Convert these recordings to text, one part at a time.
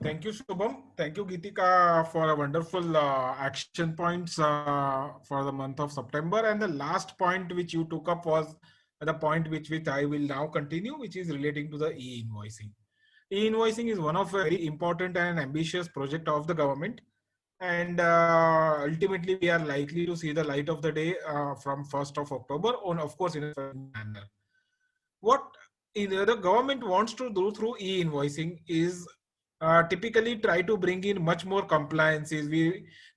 Thank you, Shubham. Thank you, Geetika, for a wonderful action points for the month of September. And the last point which you took up was the point which I will now continue, which is relating to the e-invoicing. E-invoicing is one of a very important and ambitious project of the government. And ultimately, we are likely to see the light of the day from 1st of October, on, of course, in a certain manner. What the government wants to do through e-invoicing is typically try to bring in much more compliances.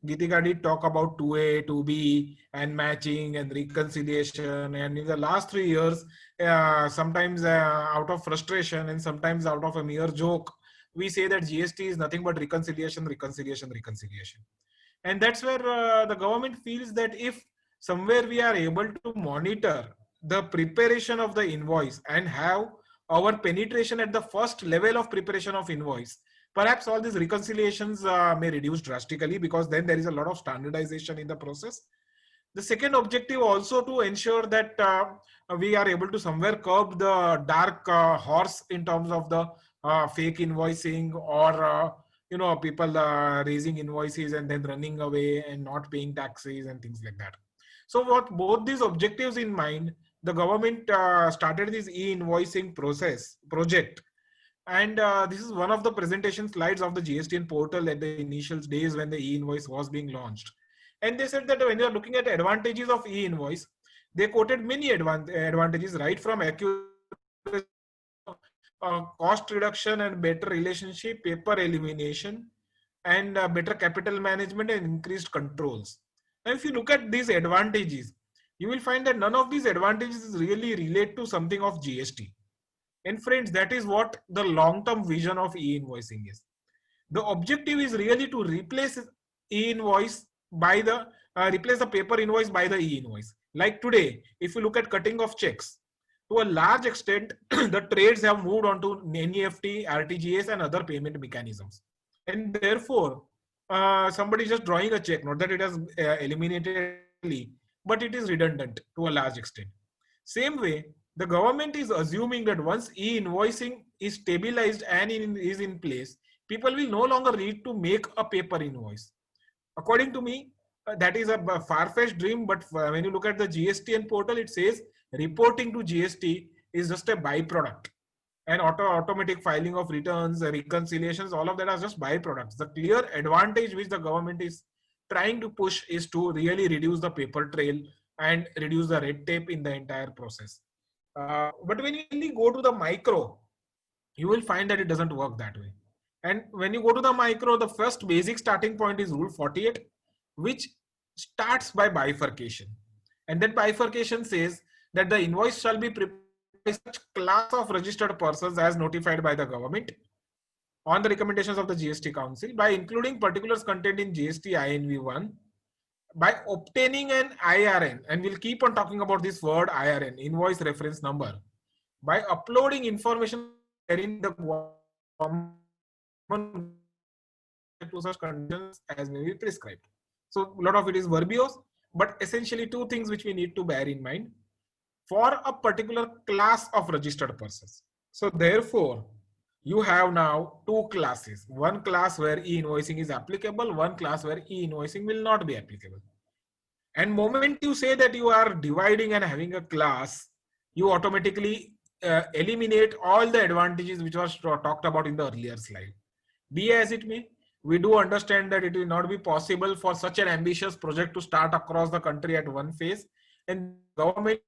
Geetika did talk about 2A, 2B, and matching and reconciliation. And in the last 3 years, sometimes out of frustration and sometimes out of a mere joke, we say that GST is nothing but reconciliation, reconciliation, reconciliation. And that's where the government feels that if somewhere we are able to monitor the preparation of the invoice and have our penetration at the first level of preparation of invoice, perhaps all these reconciliations may reduce drastically, because then there is a lot of standardization in the process. The second objective also to ensure that we are able to somewhere curb the dark horse in terms of the fake invoicing, or people raising invoices and then running away and not paying taxes and things like that. So what both these objectives in mind, the government started this e-invoicing process project. And this is one of the presentation slides of the GSTN portal at the initial days when the e-invoice was being launched. And they said that when you are looking at advantages of e-invoice, they quoted many advantages, right from accuracy, cost reduction and better relationship, paper elimination, and better capital management and increased controls. Now, if you look at these advantages, you will find that none of these advantages really relate to something of GST. And friends, that is what the long-term vision of e-invoicing is. The objective is really to replace e-invoice by the replace the paper invoice by the e-invoice. Like today, if you look at cutting of checks, to a large extent, the trades have moved on to NEFT, RTGS, and other payment mechanisms. And therefore, somebody is just drawing a check, not that it has eliminated, but it is redundant to a large extent. Same way, the government is assuming that once e-invoicing is stabilized and is in place, people will no longer need to make a paper invoice. According to me, that is a far-fetched dream, but when you look at the GSTN portal, it says reporting to GST is just a byproduct. And automatic filing of returns, reconciliations, all of that are just byproducts. The clear advantage which the government is trying to push is to really reduce the paper trail and reduce the red tape in the entire process. But when you go to the micro, you will find that it doesn't work that way. And when you go to the micro, the first basic starting point is Rule 48, which starts by bifurcation. And that bifurcation says that the invoice shall be prepared by such class of registered persons as notified by the government on the recommendations of the GST Council, by including particulars contained in GST INV1, by obtaining an IRN, and we'll keep on talking about this word IRN, invoice reference number, by uploading information in the to such conditions as may be prescribed. So a lot of it is verbose, but essentially two things which we need to bear in mind for a particular class of registered persons. So therefore, you have now two classes. One class where e-invoicing is applicable, one class where e-invoicing will not be applicable. And moment you say that you are dividing and having a class, you automatically eliminate all the advantages which was talked about in the earlier slide. Be as it may, we do understand that it will not be possible for such an ambitious project to start across the country at one phase. And government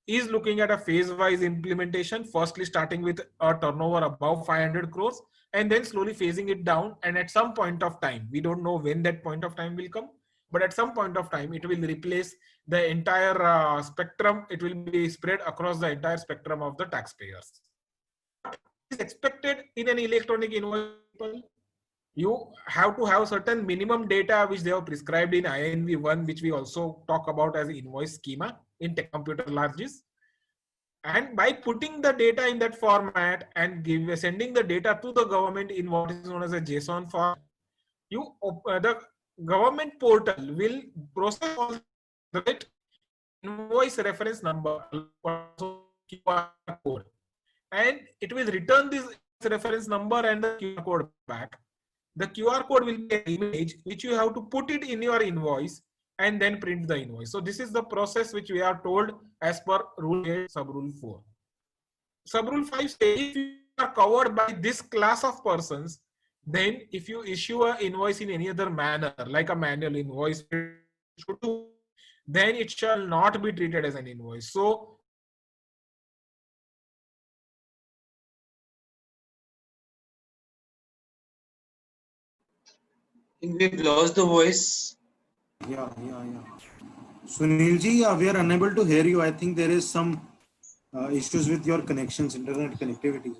is looking at a phase-wise implementation, firstly starting with a turnover above 500 crores and then slowly phasing it down. And at some point of time, we don't know when that point of time will come, but at some point of time, it will replace the entire spectrum. It will be spread across the entire spectrum of the taxpayers. What is expected in an electronic invoice? You have to have certain minimum data which they have prescribed in INV1, which we also talk about as invoice schema in tech computer languages. And by putting the data in that format and sending the data to the government in what is known as a JSON format, the government portal will process all the invoice reference number, QR code, and it will return this reference number and the QR code back. the QR code will be an image which you have to put it in your invoice and then print the invoice. So this is the process which we are told as per rule 8 sub rule 4. Sub rule 5 says if you are covered by this class of persons, then if you issue an invoice in any other manner, like a manual invoice, then it shall not be treated as an invoice. So I think we've lost the voice. Yeah. Sunil ji, we are unable to hear you. I think there is some issues with your connections, internet connectivity.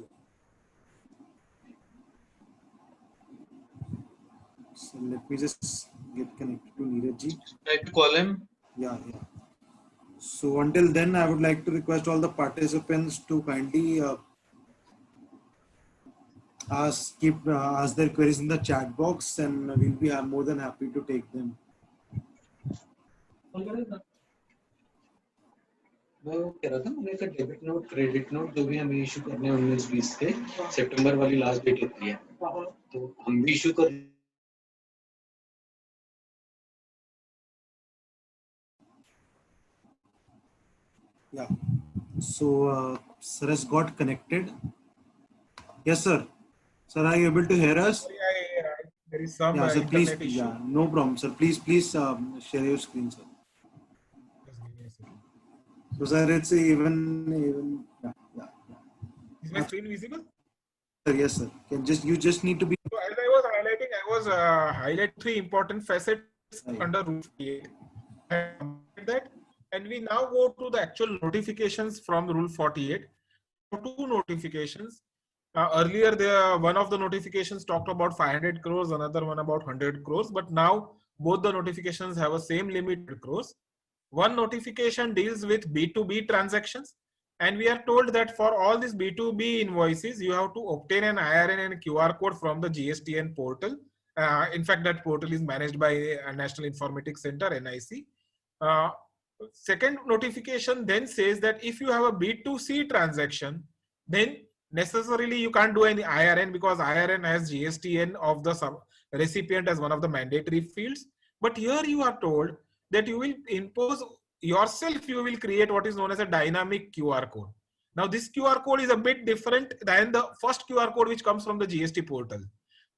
So let me just get connected to Neeraj ji. Try to call him. Yeah. So until then, I would like to request all the participants to kindly ask their queries in the chat box, and we'll be more than happy to take them. मैं वो कह रहा था मैंने का debit note credit note जो भी हमें इशू करने हैं 19-20 के सितंबर वाली लास्ट डेट होती है तो हम भी इशू कर Yeah. So sir has got connected. Yes, sir. Sir, are you able to hear us? there is some sir, please. internet issue. Yeah, no problem, sir. Please share your screen, sir. So, sir, it's even. Yeah. Is my screen visible? Yes, sir. You just need to be. So as I was highlighting, highlighting 3 important facets under Rule 48. That, and we now go to the actual notifications from Rule 48. 2 notifications. Earlier, one of the notifications talked about 500 crores, another one about 100 crores, but now both the notifications have a same limit crores. One notification deals with B2B transactions, and we are told that for all these B2B invoices, you have to obtain an IRN and a QR code from the GSTN portal. In fact, that portal is managed by National Informatics Center, NIC. Second notification then says that if you have a B2C transaction, then necessarily you can't do any IRN because IRN has GSTN of the recipient as one of the mandatory fields. But here you are told that you will impose yourself, you will create what is known as a dynamic QR code. Now this QR code is a bit different than the first QR code which comes from the GST portal.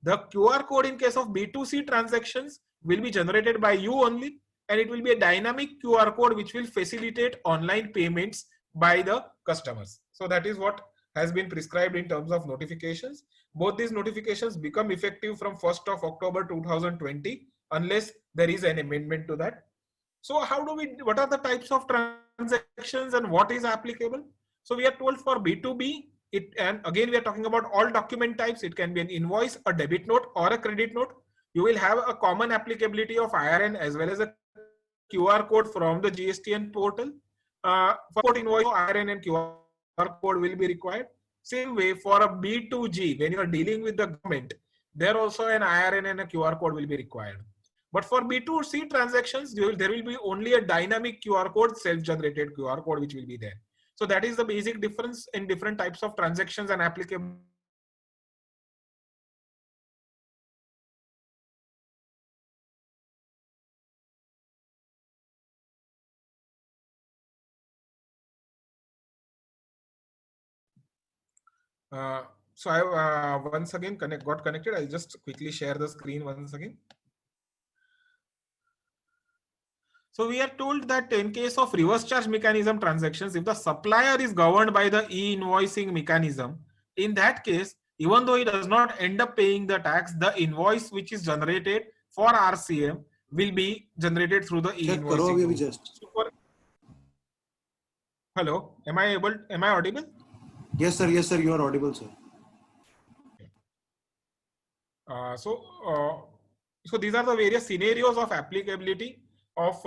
The QR code in case of B2C transactions will be generated by you only, and it will be a dynamic QR code which will facilitate online payments by the customers. So that is what has been prescribed in terms of notifications. Both these notifications become effective from 1st of October 2020 unless there is an amendment to that. So what are the types of transactions and what is applicable? So we are told for B2B, and again we are talking about all document types. It can be an invoice, a debit note or a credit note. You will have a common applicability of IRN as well as a QR code from the GSTN portal. For invoice, IRN and QR code will be required. Same way for a B2G, when you are dealing with the government, there also an IRN and a QR code will be required. But for B2C transactions, there will be only a dynamic QR code, self-generated QR code, which will be there. So that is the basic difference in different types of transactions and applicable. So I once again got connected. I'll just quickly share the screen once again. So we are told that in case of reverse charge mechanism transactions, if the supplier is governed by the e-invoicing mechanism, in that case, even though he does not end up paying the tax, the invoice which is generated for RCM will be generated through the e-invoicing. Hello, am I audible? Yes, sir. Yes, sir. You are audible, sir. So these are the various scenarios of applicability of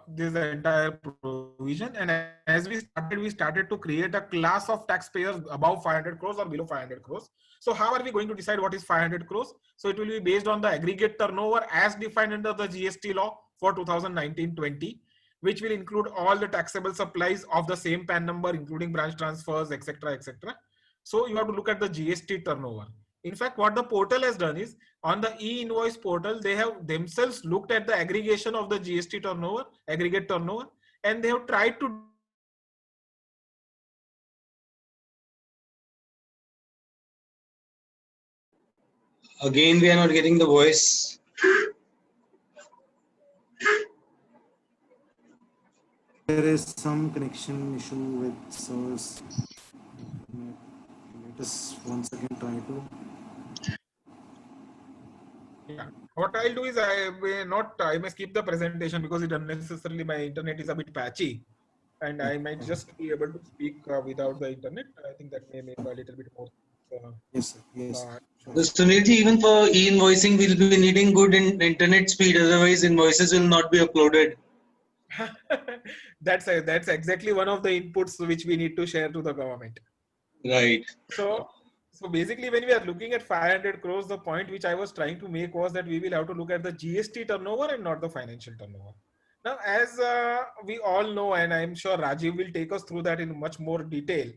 this entire provision, and as we started to create a class of taxpayers above 500 crores or below 500 crores. So how are we going to decide what is 500 crores? So it will be based on the aggregate turnover as defined under the GST law for 2019-20, which will include all the taxable supplies of the same PAN number, including branch transfers, etc., etc. So you have to look at the GST turnover. In fact, what the portal has done is, on the e-invoice portal, they have themselves looked at the aggregation of the GST turnover, aggregate turnover, and they have tried to Again, we are not getting the voice. There is some connection issue with source. Let us once again try to. Yeah. What I'll do is I may skip the presentation because it unnecessarily my internet is a bit patchy, and I might just be able to speak without the internet. I think that may make a little bit more. Yes, sir. Yes. Sure. Sunilji, even for e-invoicing, we'll be needing good internet speed. Otherwise, invoices will not be uploaded. That's exactly one of the inputs which we need to share to the government. Right. So basically, when we are looking at 500 crores, the point which I was trying to make was that we will have to look at the GST turnover and not the financial turnover. Now, as we all know, and I'm sure Rajiv will take us through that in much more detail,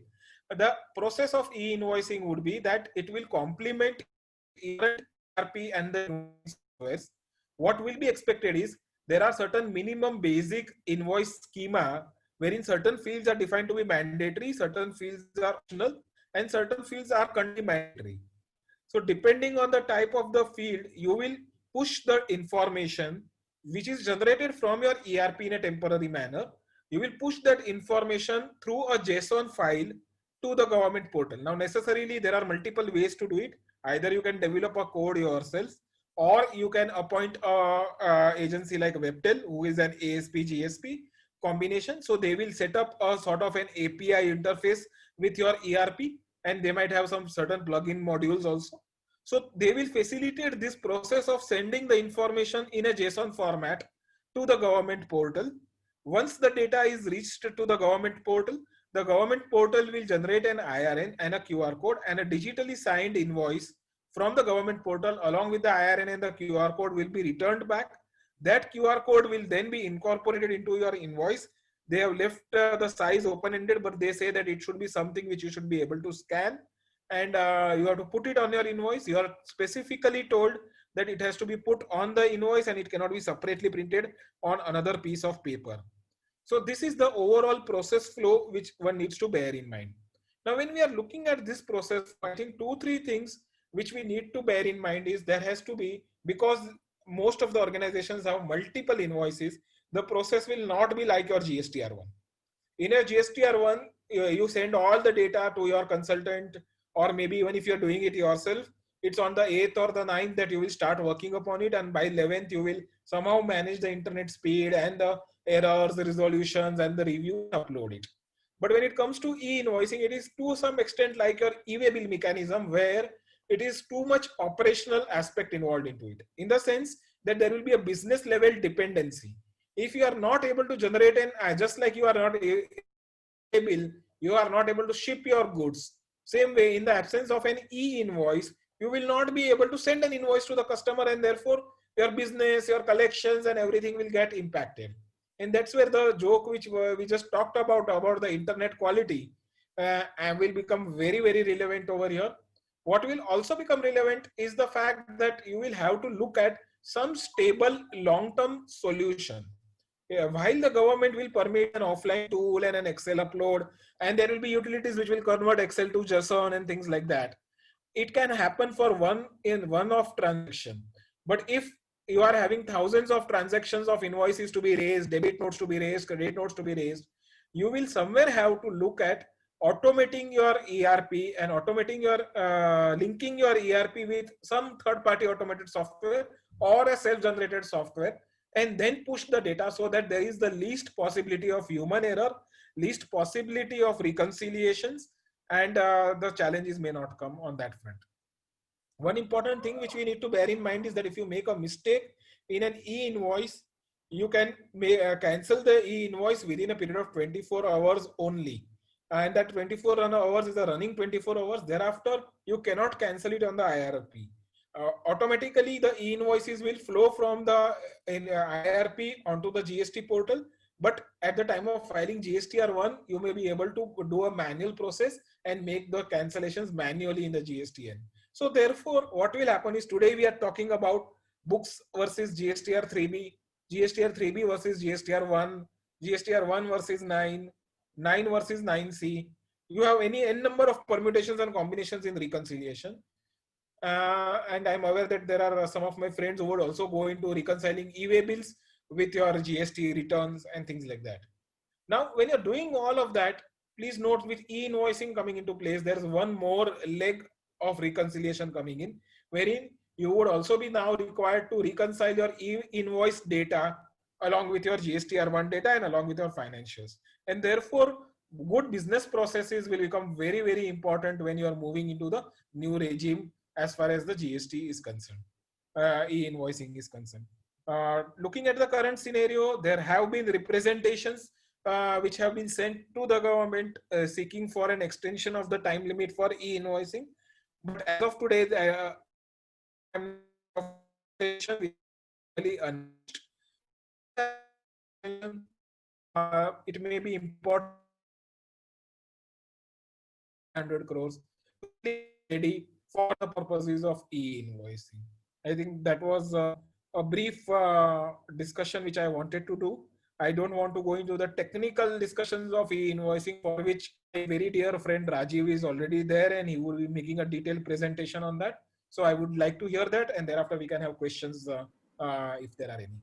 the process of e-invoicing would be that it will complement ERP and the invoice. What will be expected is there are certain minimum basic invoice schema wherein certain fields are defined to be mandatory, certain fields are optional, and certain fields are mandatory. So depending on the type of the field, you will push the information which is generated from your ERP in a temporary manner. You will push that information through a JSON file to the government portal. Now, necessarily, there are multiple ways to do it. Either you can develop a code yourself, or you can appoint a agency like Webtel, who is an ASP GSP combination. So they will set up a sort of an API interface with your ERP, and they might have some certain plugin modules also. So they will facilitate this process of sending the information in a JSON format to the government portal. Once the data is reached to the government portal will generate an IRN and a QR code and a digitally signed invoice from the government portal. Along with the IRN and the QR code will be returned back. That QR code will then be incorporated into your invoice. They have left the size open-ended, but they say that it should be something which you should be able to scan, and you have to put it on your invoice. You are specifically told that it has to be put on the invoice and it cannot be separately printed on another piece of paper. So this is the overall process flow which one needs to bear in mind. Now, when we are looking at this process, I think 2-3 things which we need to bear in mind is there has to be, because most of the organizations have multiple invoices, the process will not be like your GSTR1. In a GSTR1, you send all the data to your consultant, or maybe even if you're doing it yourself, it's on the 8th or the 9th that you will start working upon it, and by 11th you will somehow manage the internet speed and the errors, the resolutions, and the review, upload it. But when it comes to e-invoicing, it is to some extent like your e-way bill mechanism, where it is too much operational aspect involved into it, in the sense that there will be a business level dependency. If you are not able to generate an, just like you are not bill, you are not able to ship your goods. Same way, in the absence of an e-invoice, you will not be able to send an invoice to the customer, and therefore your business, your collections, and everything will get impacted. And that's where the joke which we just talked about the internet quality will become very, very relevant over here. What will also become relevant is the fact that you will have to look at some stable long-term solution. While the government will permit an offline tool and an Excel upload, and there will be utilities which will convert Excel to JSON and things like that, it can happen for one-off transaction. But if you are having thousands of transactions of invoices to be raised, debit notes to be raised, credit notes to be raised, you will somewhere have to look at automating your ERP and automating your linking your ERP with some third-party automated software or a self-generated software, and then push the data so that there is the least possibility of human error, least possibility of reconciliations, and the challenges may not come on that front. One important thing which we need to bear in mind is that if you make a mistake in an e-invoice, you can cancel the e-invoice within a period of 24 hours only. And that 24 hours is a running 24 hours. Thereafter, you cannot cancel it on the IRP. Automatically, the e-invoices will flow from the IRP onto the GST portal. But at the time of filing GSTR1, you may be able to do a manual process and make the cancellations manually in the GSTN. So therefore, what will happen is today we are talking about books versus GSTR 3B, GSTR 3B versus GSTR 1, GSTR 1 versus 9, 9 versus 9C. You have any n number of permutations and combinations in reconciliation. And I'm aware that there are some of my friends who would also go into reconciling e-way bills with your GST returns and things like that. Now, when you're doing all of that, please note with e-invoicing coming into place, there's one more leg of reconciliation coming in, wherein you would also be now required to reconcile your e-invoice data along with your GSTR1 data and along with your financials. And therefore, good business processes will become very, very important when you are moving into the new regime as far as the GST is concerned, e-invoicing is concerned. Looking at the current scenario, there have been representations which have been sent to the government seeking for an extension of the time limit for e-invoicing. But as of today, it may be important 100 crores ready for the purposes of e-invoicing. I think that was a brief discussion which I wanted to do. I don't want to go into the technical discussions of e-invoicing, for which my very dear friend Rajiv is already there and he will be making a detailed presentation on that. So I would like to hear that, and thereafter we can have questions if there are any.